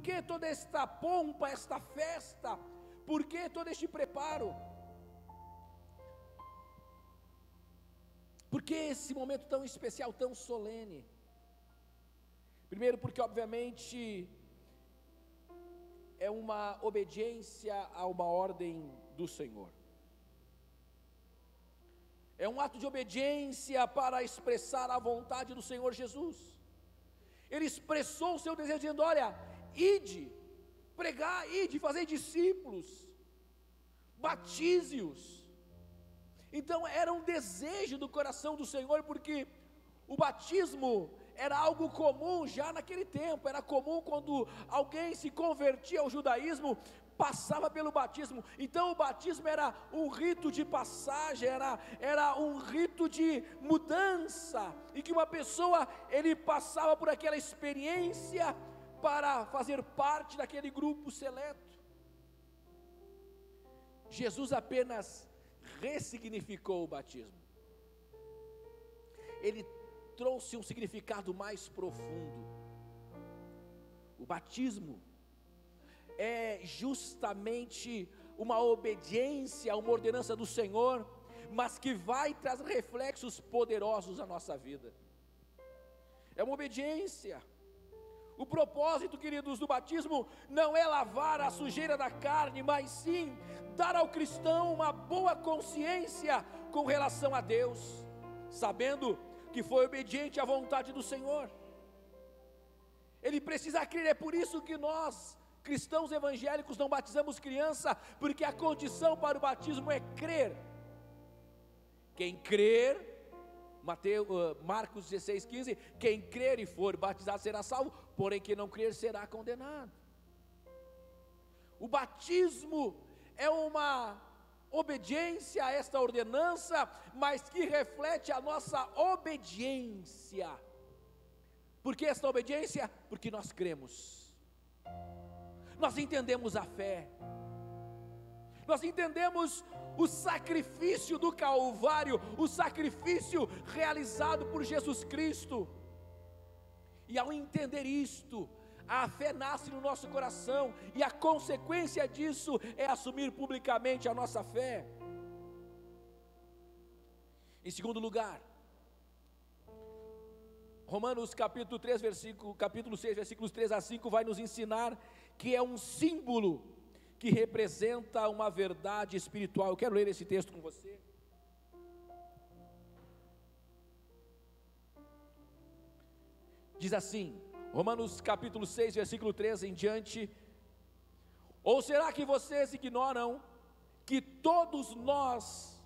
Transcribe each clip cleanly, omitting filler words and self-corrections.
que toda esta pompa, esta festa? Por que todo este preparo? Por que esse momento tão especial, tão solene? Primeiro, porque obviamente é uma obediência a uma ordem do Senhor. É um ato de obediência para expressar a vontade do Senhor Jesus. Ele expressou o seu desejo dizendo: olha, ide, pregai, ide, fazei discípulos, batize-os. Então era um desejo do coração do Senhor, porque o batismo era algo comum já naquele tempo. Era comum quando alguém se convertia ao judaísmo, passava pelo batismo. Então o batismo era um rito de passagem, era um rito de mudança, em que uma pessoa, ele passava por aquela experiência para fazer parte daquele grupo seleto. Jesus apenas ressignificou o batismo. Ele trouxe um significado mais profundo. O batismo é justamente uma obediência a uma ordenança do Senhor, mas que vai trazer reflexos poderosos à nossa vida. É uma obediência. O propósito, queridos, do batismo não é lavar a sujeira da carne, mas sim dar ao cristão uma boa consciência com relação a Deus, sabendo que foi obediente à vontade do Senhor. Ele precisa crer. É por isso que nós, cristãos evangélicos, não batizamos criança, porque a condição para o batismo é crer. Quem crer, Marcos 16:15, quem crer e for batizado será salvo, porém quem não crer será condenado. O batismo é uma obediência a esta ordenança, mas que reflete a nossa obediência. Por que esta obediência? Porque nós cremos, nós entendemos a fé, nós entendemos o sacrifício do Calvário, o sacrifício realizado por Jesus Cristo, e ao entender isto, a fé nasce no nosso coração, e a consequência disso é assumir publicamente a nossa fé. Em segundo lugar, Romanos capítulo 6, versículos 3 a 5, vai nos ensinar que é um símbolo que representa uma verdade espiritual. Eu quero ler esse texto com você. Diz assim, Romanos capítulo 6, versículo 3 em diante: ou será que vocês ignoram que todos nós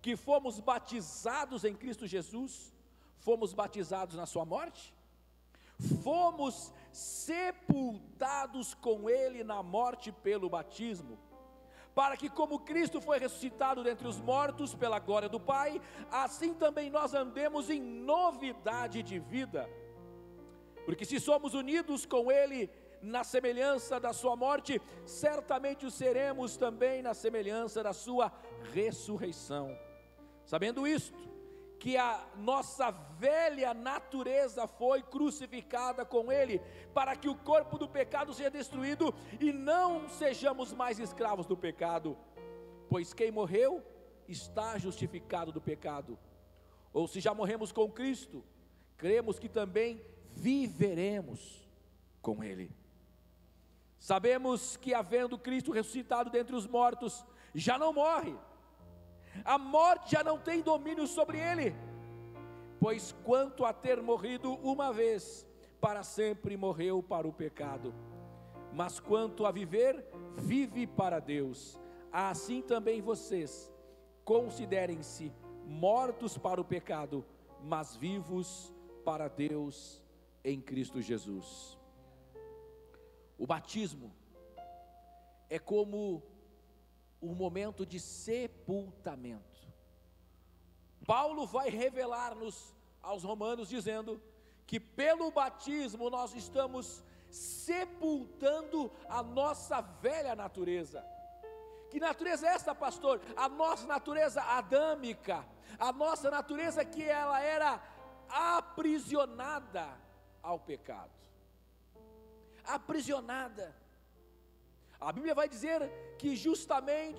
que fomos batizados em Cristo Jesus, fomos batizados na sua morte? Fomos sepultados com Ele na morte pelo batismo, para que como Cristo foi ressuscitado dentre os mortos pela glória do Pai, assim também nós andemos em novidade de vida. Porque se somos unidos com Ele na semelhança da sua morte, certamente o seremos também na semelhança da sua ressurreição. Sabendo isto, que a nossa velha natureza foi crucificada com Ele, para que o corpo do pecado seja destruído e não sejamos mais escravos do pecado, pois quem morreu está justificado do pecado. Ou se já morremos com Cristo, cremos que também viveremos com Ele. Sabemos que, havendo Cristo ressuscitado dentre os mortos, já não morre, a morte já não tem domínio sobre ele, pois quanto a ter morrido uma vez, para sempre morreu para o pecado, mas quanto a viver, vive para Deus. Assim também vocês considerem-se mortos para o pecado, mas vivos para Deus em Cristo Jesus. O batismo é como um momento de sepultamento. Paulo vai revelar-nos aos romanos, dizendo que pelo batismo nós estamos sepultando a nossa velha natureza. Que natureza é essa, pastor? A nossa natureza adâmica, a nossa natureza que ela era aprisionada ao pecado. aprisionada. A Bíblia vai dizer que justamente